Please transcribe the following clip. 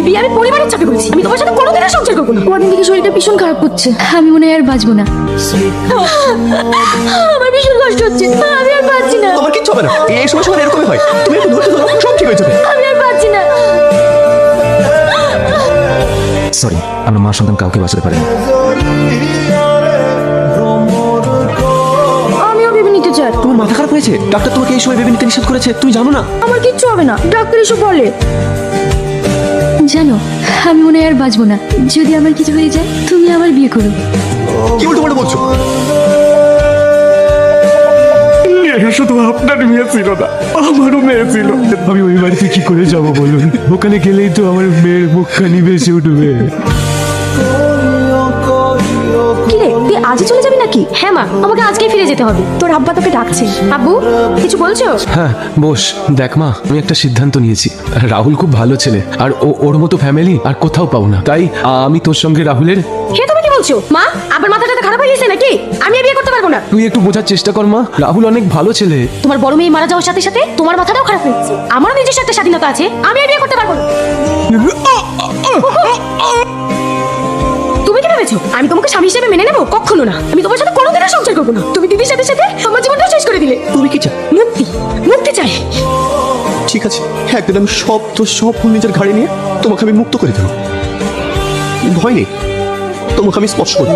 এই বিয়ে আমি পরিবারের চাপে করেছি। আমি তোমার সাথে কোনোদিনও সংসার করবো না। কদিন থেকে শরীরটা ভীষণ খারাপ করছে, আমি মনে হয় আর বাঁচবো না। আমার ভীষণ কষ্ট হচ্ছে, আমি আর পাচ্ছি না। তোমার কিচ্ছু হবে না, এই সময় সময় এরকমই হয়। তুমি একটু ধৈর্য ধরো, সব ঠিক হয়ে যাবে। আমি আর পাচ্ছি না। সরি, আমরা মা সন্তান কাউকে বাঁচাতে পারি না। আমিও ভেবে নিতে চাই। তোমার মাথা খারাপ হয়েছে? ডাক্তার তোমাকে এই সময় ভেবে নিতে নিষেধ করেছে, তুমি জানো না? আমার কিচ্ছু হবে না, ডাক্তার এসব বলে। জানো, আমি মনে হয় আর বাঁচবো না। যদি আমার কিছু হয়ে যায়, তুমি আমার বিয়ে করো। কি উল্টো পাল্টা বলছো? শুধু আপনার মেয়ে ছিল না, আমারও মেয়ে ছিল। আমি ওই বাড়িতে কি করে যাব বলুন? ওখানে গেলেই তো আমার মেয়ের মুখখানি বেশি উঠবে। কি রে, তুই আজই চলে যাবি নাকি? হ্যাঁ মা, আমাকে আজকেই ফিরে যেতে হবে। তোর আব্বা তোকে ডাকছে। আব্বু, কিছু বলছো? হ্যাঁ বস, দেখ মা, আমি একটা সিদ্ধান্ত নিয়েছি। রাহুল খুব ভালো ছেলে, আর ওর মতো ফ্যামিলি আর কোথাও পাও না। তাই আমি তোর সঙ্গে রাহুলের। হে, তুমি কি বলছো মা? আবার মাথাটা খারাপ হয়ে গেছে নাকি? আমি আর বিয়ে করতে পারবো না। তুই একটু বোঝার চেষ্টা কর মা, রাহুল অনেক ভালো ছেলে। তোমার বড় মেয়ে মারা যাওয়ার সাথে সাথে তোমার মাথাটাও খারাপ হয়ে গেছে। আমারও নিজস্ব একটা স্বাধীনতা আছে, আমি আর বিয়ে করতে পারবো না। তুমি কি ভেবেছো আমি তোমাকে স্বামী হিসেবে মেনে নেবো? কখনো না। আমি তোমার সাথে কোনোদিনও সংসার করবো না। তুমি দিদির সাথে সাথে আমার জীবনটা শেষ করে দিলে। তুমি কি চাও? মুক্তি, মুক্তি চাই। ঠিক আছে, একদিন আমি সব ভুল নিজের ঘাড়ে নিয়ে তোমাকে আমি মুক্ত করে দেবো। ভয় নেই, তোমাকে আমি স্পর্শ করবো।